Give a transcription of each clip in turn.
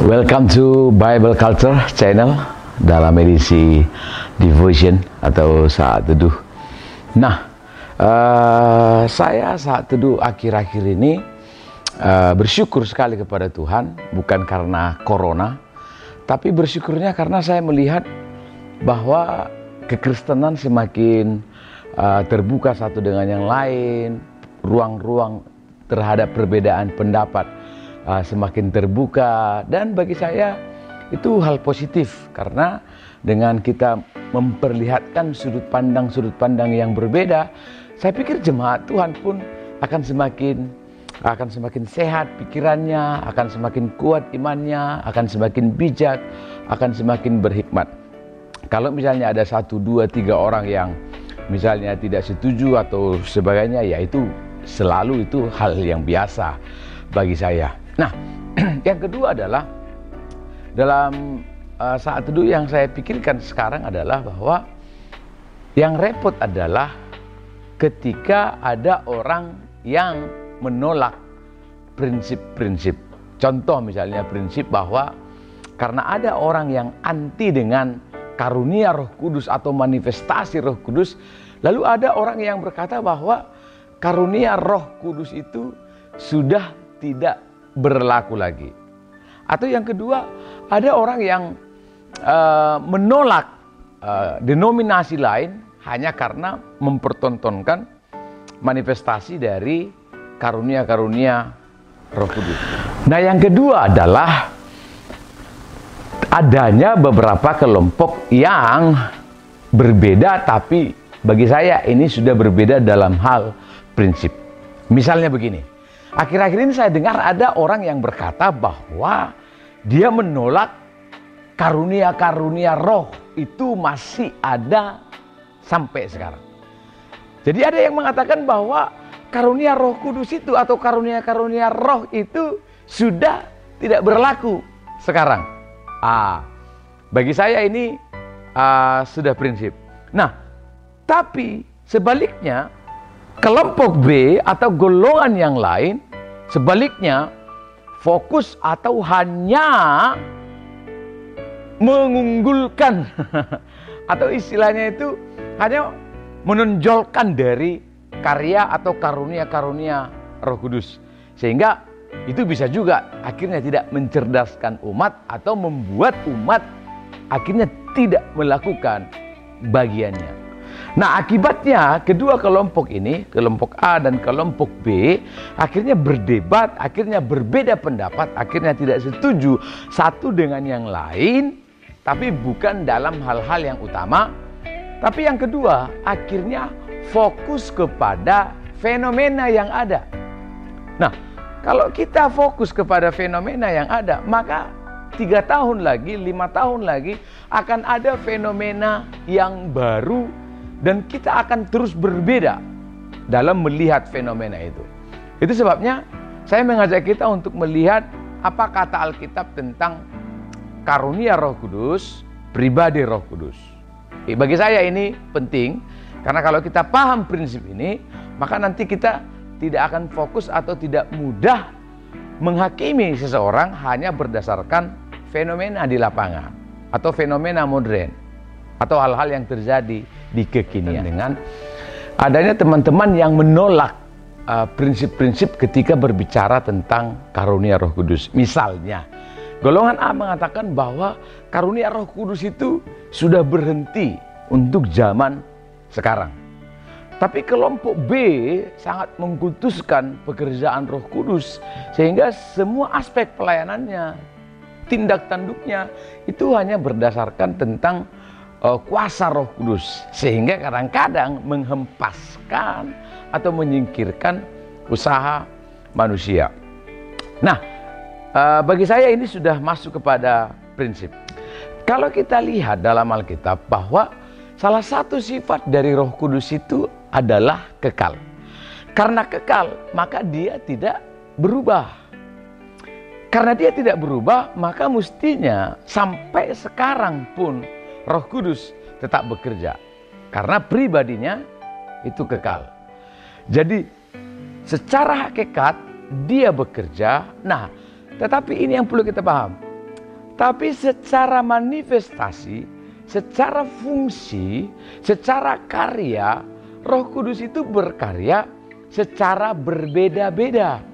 Welcome to Bible Culture Channel dalam edisi Devotion atau Saat Teduh. Nah, saya saat teduh akhir-akhir ini bersyukur sekali kepada Tuhan, bukan karena corona, tapi bersyukurnya karena saya melihat bahwa kekristenan semakin terbuka satu dengan yang lain, ruang-ruang terhadap perbedaan pendapat semakin terbuka, dan bagi saya itu hal positif karena dengan kita memperlihatkan sudut pandang yang berbeda, saya pikir jemaat Tuhan pun akan semakin sehat pikirannya, akan semakin kuat imannya, akan semakin bijak, akan semakin berhikmat. Kalau misalnya ada 1, 2, 3 orang yang misalnya tidak setuju atau sebagainya, ya itu selalu itu hal yang biasa bagi saya. Nah, yang kedua adalah dalam saat teduh yang saya pikirkan sekarang adalah bahwa yang repot adalah ketika ada orang yang menolak prinsip-prinsip. Contoh misalnya prinsip bahwa karena ada orang yang anti dengan karunia Roh Kudus atau manifestasi Roh Kudus, lalu ada orang yang berkata bahwa karunia Roh Kudus itu sudah tidak berlaku lagi. Atau yang kedua, ada orang yang menolak denominasi lain hanya karena mempertontonkan manifestasi dari karunia-karunia Roh Kudus. Nah, yang kedua adalah adanya beberapa kelompok yang berbeda, tapi bagi saya ini sudah berbeda dalam hal prinsip. Misalnya begini. Akhir-akhir ini saya dengar ada orang yang berkata bahwa dia menolak karunia-karunia roh itu masih ada sampai sekarang. Jadi ada yang mengatakan bahwa karunia Roh Kudus itu atau karunia-karunia roh itu sudah tidak berlaku sekarang. Bagi saya ini sudah prinsip. Nah, tapi sebaliknya kelompok B atau golongan yang lain sebaliknya fokus atau hanya mengunggulkan atau istilahnya itu hanya menonjolkan dari karya atau karunia-karunia Roh Kudus, sehingga itu bisa juga akhirnya tidak mencerdaskan umat atau membuat umat akhirnya tidak melakukan bagiannya. Nah, akibatnya kedua kelompok ini, kelompok A dan kelompok B, akhirnya berdebat, akhirnya berbeda pendapat, akhirnya tidak setuju satu dengan yang lain, tapi bukan dalam hal-hal yang utama. Tapi yang kedua, akhirnya fokus kepada fenomena yang ada. Nah, kalau kita fokus kepada fenomena yang ada, maka 3 tahun lagi, 5 tahun lagi akan ada fenomena yang baru, dan kita akan terus berbeda dalam melihat fenomena itu. Itu sebabnya saya mengajak kita untuk melihat apa kata Alkitab tentang karunia Roh Kudus, pribadi Roh Kudus. Bagi saya ini penting, karena kalau kita paham prinsip ini, maka nanti kita tidak akan fokus atau tidak mudah menghakimi seseorang hanya berdasarkan fenomena di lapangan atau fenomena modern atau hal-hal yang terjadi di kekinian. Dengan adanya teman-teman yang menolak prinsip-prinsip ketika berbicara tentang karunia Roh Kudus. Misalnya, golongan A mengatakan bahwa karunia Roh Kudus itu sudah berhenti untuk zaman sekarang. Tapi kelompok B sangat mengkultuskan pekerjaan Roh Kudus, sehingga semua aspek pelayanannya, tindak tanduknya itu hanya berdasarkan tentang kuasa Roh Kudus, sehingga kadang-kadang menghempaskan atau menyingkirkan usaha manusia. Nah, bagi saya ini sudah masuk kepada prinsip. Kalau kita lihat dalam Alkitab bahwa salah satu sifat dari Roh Kudus itu adalah kekal. Karena kekal, maka dia tidak berubah. Karena dia tidak berubah, maka mestinya sampai sekarang pun Roh Kudus tetap bekerja, karena pribadinya itu kekal. Jadi secara hakikat dia bekerja. Nah, tetapi ini yang perlu kita paham. Tapi secara manifestasi, secara fungsi, secara karya, Roh Kudus itu berkarya secara berbeda-beda.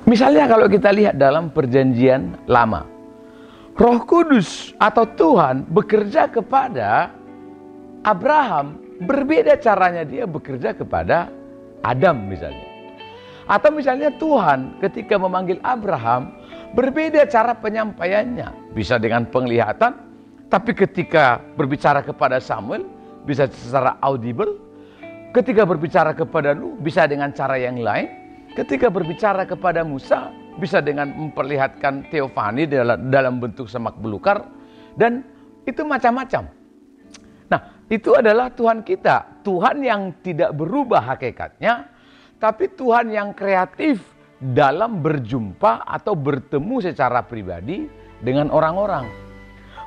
Misalnya kalau kita lihat dalam Perjanjian Lama, Roh Kudus atau Tuhan bekerja kepada Abraham, berbeda caranya dia bekerja kepada Adam misalnya. Atau misalnya Tuhan ketika memanggil Abraham, berbeda cara penyampaiannya. Bisa dengan penglihatan, tapi ketika berbicara kepada Samuel, bisa secara audible. Ketika berbicara kepada Nuh, bisa dengan cara yang lain. Ketika berbicara kepada Musa, bisa dengan memperlihatkan teofani dalam bentuk semak belukar. Dan itu macam-macam. Nah, itu adalah Tuhan kita. Tuhan yang tidak berubah hakikatnya, tapi Tuhan yang kreatif dalam berjumpa atau bertemu secara pribadi dengan orang-orang.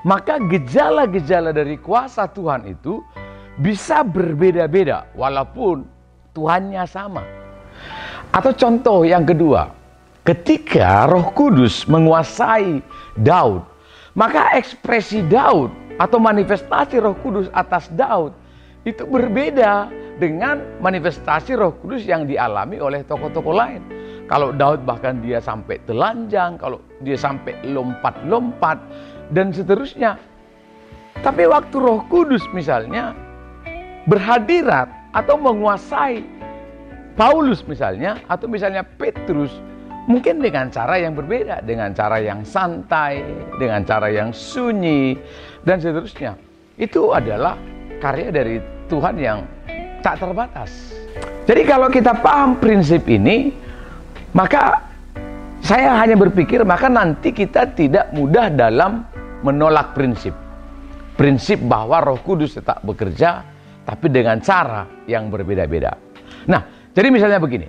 Maka gejala-gejala dari kuasa Tuhan itu bisa berbeda-beda walaupun Tuhannya sama. Atau contoh yang kedua, ketika Roh Kudus menguasai Daud, maka ekspresi Daud atau manifestasi Roh Kudus atas Daud itu berbeda dengan manifestasi Roh Kudus yang dialami oleh tokoh-tokoh lain. Kalau Daud bahkan dia sampai telanjang, kalau dia sampai lompat-lompat, dan seterusnya. Tapi waktu Roh Kudus misalnya berhadirat atau menguasai Paulus misalnya, atau misalnya Petrus, mungkin dengan cara yang berbeda, dengan cara yang santai, dengan cara yang sunyi, dan seterusnya. Itu adalah karya dari Tuhan yang tak terbatas. Jadi kalau kita paham prinsip ini, maka saya hanya berpikir, maka nanti kita tidak mudah dalam menolak prinsip. Prinsip bahwa Roh Kudus tetap bekerja, tapi dengan cara yang berbeda-beda. Nah, jadi misalnya begini.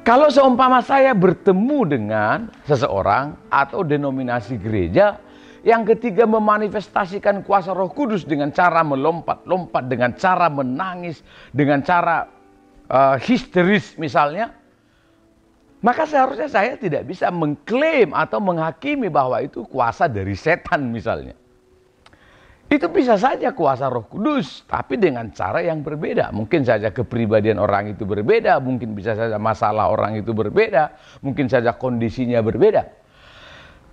Kalau seumpama saya bertemu dengan seseorang atau denominasi gereja yang ketiga memanifestasikan kuasa Roh Kudus dengan cara melompat-lompat, dengan cara menangis, dengan cara histeris misalnya, maka seharusnya saya tidak bisa mengklaim atau menghakimi bahwa itu kuasa dari setan misalnya. Itu bisa saja kuasa Roh Kudus, tapi dengan cara yang berbeda. Mungkin saja kepribadian orang itu berbeda, mungkin bisa saja masalah orang itu berbeda, mungkin saja kondisinya berbeda.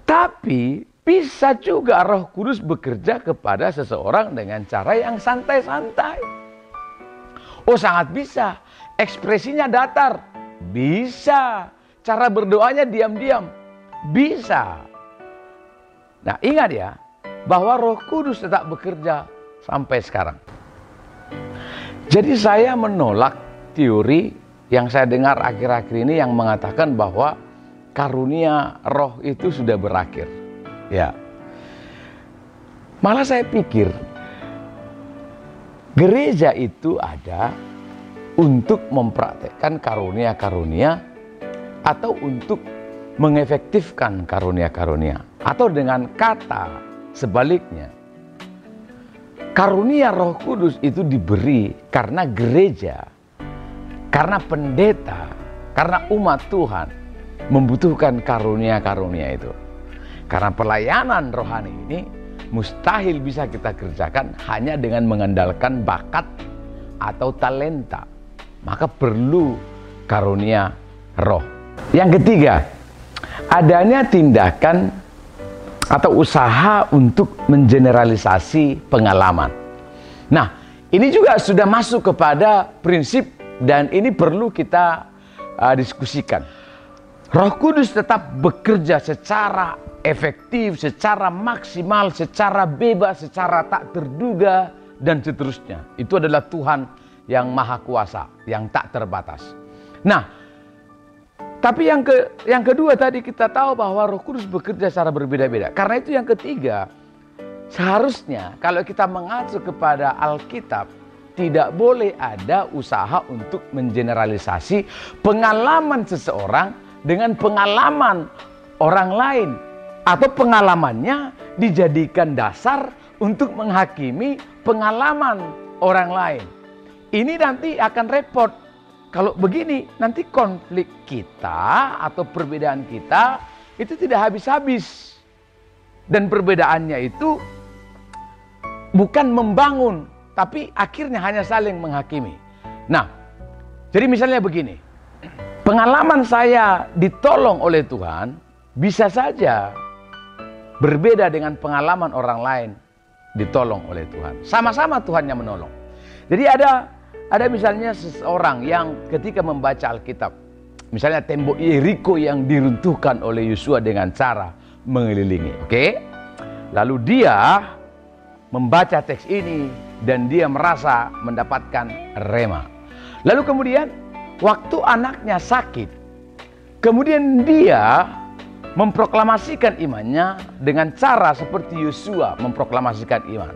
Tapi bisa juga Roh Kudus bekerja kepada seseorang dengan cara yang santai-santai. Oh, sangat bisa. Ekspresinya datar. Bisa. Cara berdoanya diam-diam. Bisa. Nah, ingat ya, bahwa Roh Kudus tetap bekerja sampai sekarang. Jadi saya menolak teori yang saya dengar akhir-akhir ini yang mengatakan bahwa karunia roh itu sudah berakhir. Ya. Malah saya pikir gereja itu ada untuk mempraktekkan karunia-karunia atau untuk mengefektifkan karunia-karunia, atau dengan kata sebaliknya, karunia Roh Kudus itu diberi karena gereja, karena pendeta, karena umat Tuhan membutuhkan karunia-karunia itu. Karena pelayanan rohani ini mustahil bisa kita kerjakan hanya dengan mengandalkan bakat atau talenta. Maka perlu karunia roh. Yang ketiga, adanya tindakan atau usaha untuk mengeneralisasi pengalaman. Nah, ini juga sudah masuk kepada prinsip dan ini perlu kita diskusikan. Roh Kudus tetap bekerja secara efektif, secara maksimal, secara bebas, secara tak terduga, dan seterusnya. Itu adalah Tuhan yang Maha Kuasa, yang tak terbatas. Nah, tapi yang kedua tadi kita tahu bahwa Roh Kudus bekerja secara berbeda-beda. Karena itu yang ketiga, seharusnya kalau kita mengacu kepada Alkitab, tidak boleh ada usaha untuk mengeneralisasi pengalaman seseorang dengan pengalaman orang lain. Atau pengalamannya dijadikan dasar untuk menghakimi pengalaman orang lain. Ini nanti akan repot. Kalau begini, nanti konflik kita atau perbedaan kita itu tidak habis-habis. Dan perbedaannya itu bukan membangun, tapi akhirnya hanya saling menghakimi. Nah, jadi misalnya begini, pengalaman saya ditolong oleh Tuhan bisa saja berbeda dengan pengalaman orang lain ditolong oleh Tuhan. Sama-sama Tuhan yang menolong. Jadi ada misalnya seseorang yang ketika membaca Alkitab, misalnya tembok Yeriko yang diruntuhkan oleh Yosua dengan cara mengelilingi, oke? Lalu dia membaca teks ini dan dia merasa mendapatkan rema. Lalu kemudian waktu anaknya sakit, kemudian dia memproklamasikan imannya dengan cara seperti Yosua memproklamasikan iman.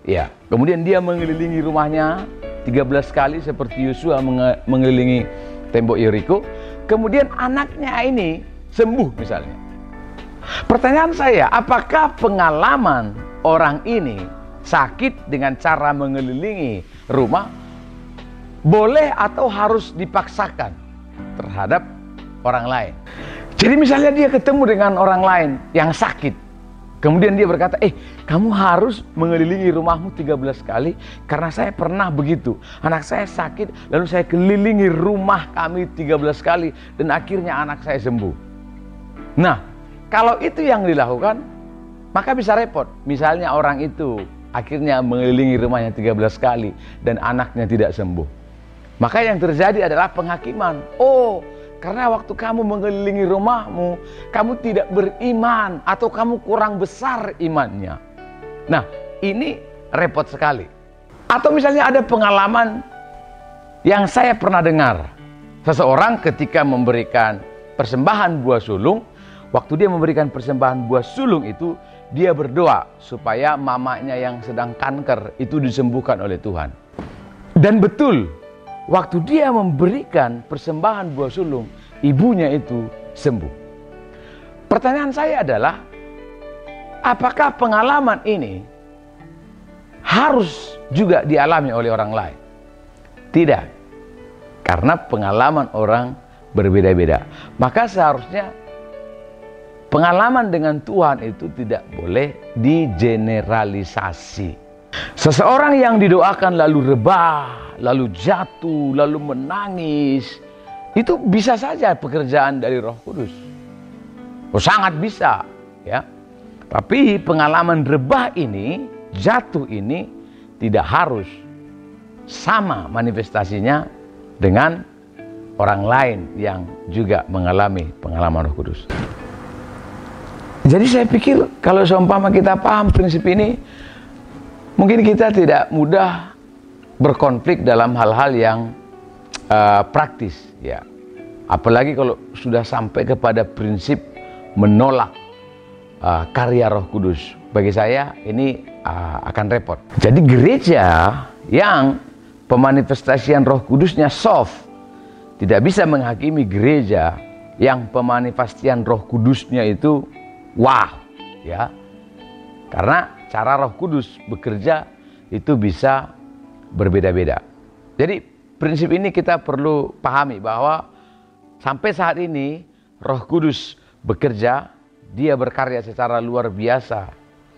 Ya, kemudian dia mengelilingi rumahnya 13 kali seperti Yosua mengelilingi tembok Yeriko. Kemudian anaknya ini sembuh misalnya. Pertanyaan saya, apakah pengalaman orang ini sakit dengan cara mengelilingi rumah boleh atau harus dipaksakan terhadap orang lain? Jadi misalnya dia ketemu dengan orang lain yang sakit, kemudian dia berkata, kamu harus mengelilingi rumahmu 13 kali karena saya pernah begitu. Anak saya sakit, lalu saya kelilingi rumah kami 13 kali dan akhirnya anak saya sembuh. Nah, kalau itu yang dilakukan, maka bisa repot. Misalnya orang itu akhirnya mengelilingi rumahnya 13 kali dan anaknya tidak sembuh. Maka yang terjadi adalah penghakiman. Oh, karena waktu kamu mengelilingi rumahmu, kamu tidak beriman atau kamu kurang besar imannya. Nah, ini repot sekali. Atau misalnya ada pengalaman yang saya pernah dengar. Seseorang ketika memberikan persembahan buah sulung, waktu dia memberikan persembahan buah sulung itu, dia berdoa supaya mamanya yang sedang kanker itu disembuhkan oleh Tuhan. Dan betul, waktu dia memberikan persembahan buah sulung, ibunya itu sembuh. Pertanyaan saya adalah, apakah pengalaman ini harus juga dialami oleh orang lain? Tidak, karena pengalaman orang berbeda-beda. Maka seharusnya pengalaman dengan Tuhan itu tidak boleh digeneralisasi. Seseorang yang didoakan lalu rebah, lalu jatuh, lalu menangis, itu bisa saja pekerjaan dari Roh Kudus. Oh, sangat bisa, ya. Tapi pengalaman rebah ini, jatuh ini tidak harus sama manifestasinya dengan orang lain yang juga mengalami pengalaman Roh Kudus. Jadi saya pikir kalau seumpama kita paham prinsip ini, mungkin kita tidak mudah berkonflik dalam hal-hal yang praktis, ya. Apalagi kalau sudah sampai kepada prinsip menolak karya Roh Kudus. Bagi saya ini akan repot. Jadi gereja yang pemanifestasian Roh Kudusnya soft tidak bisa menghakimi gereja yang pemanifestasian Roh Kudusnya itu wah, ya. Karena cara Roh Kudus bekerja itu bisa berbeda-beda. Jadi prinsip ini kita perlu pahami bahwa sampai saat ini Roh Kudus bekerja, dia berkarya secara luar biasa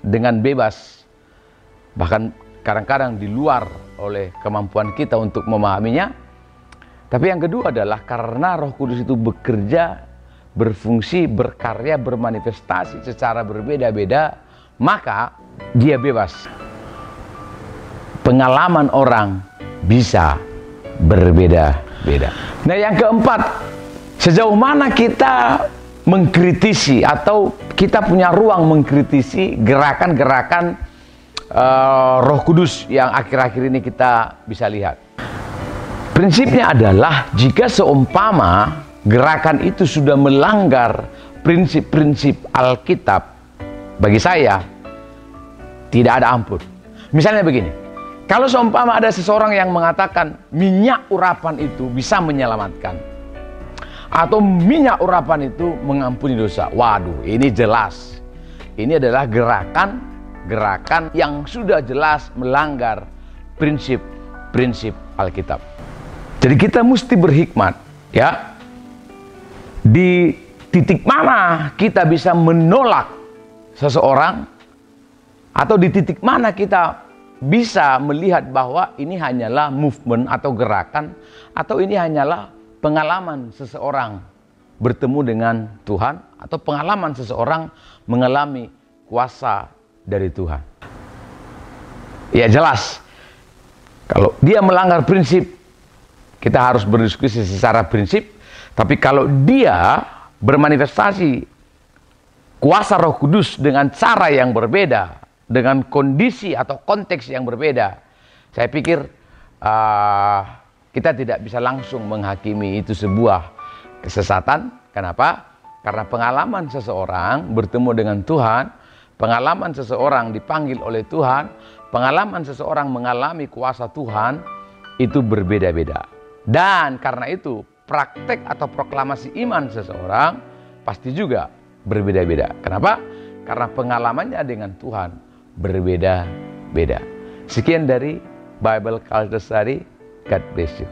dengan bebas. Bahkan kadang-kadang di luar oleh kemampuan kita untuk memahaminya. Tapi yang kedua adalah karena Roh Kudus itu bekerja, berfungsi, berkarya, bermanifestasi secara berbeda-beda, maka dia bebas. Pengalaman orang bisa berbeda-beda. Nah, yang keempat, sejauh mana kita mengkritisi atau kita punya ruang mengkritisi gerakan-gerakan Roh Kudus yang akhir-akhir ini kita bisa lihat. Prinsipnya adalah jika seumpama gerakan itu sudah melanggar prinsip-prinsip Alkitab, bagi saya tidak ada ampun. Misalnya begini, kalau seumpama ada seseorang yang mengatakan minyak urapan itu bisa menyelamatkan, atau minyak urapan itu mengampuni dosa. Waduh, ini jelas. Ini adalah gerakan yang sudah jelas melanggar prinsip-prinsip Alkitab. Jadi kita mesti berhikmat, ya. Di titik mana kita bisa menolak seseorang, atau di titik mana kita bisa melihat bahwa ini hanyalah movement atau gerakan, atau ini hanyalah pengalaman seseorang bertemu dengan Tuhan, atau pengalaman seseorang mengalami kuasa dari Tuhan. Ya jelas, kalau dia melanggar prinsip, kita harus berdiskusi secara prinsip. Tapi kalau dia bermanifestasi kuasa Roh Kudus dengan cara yang berbeda, dengan kondisi atau konteks yang berbeda, saya pikir kita tidak bisa langsung menghakimi itu sebuah kesesatan. Kenapa? Karena pengalaman seseorang bertemu dengan Tuhan, pengalaman seseorang dipanggil oleh Tuhan, pengalaman seseorang mengalami kuasa Tuhan itu berbeda-beda. Dan karena itu praktek atau proklamasi iman seseorang pasti juga berbeda-beda. Kenapa? Karena pengalamannya dengan Tuhan berbeda-beda. Sekian dari Bible Culture Study. God bless you.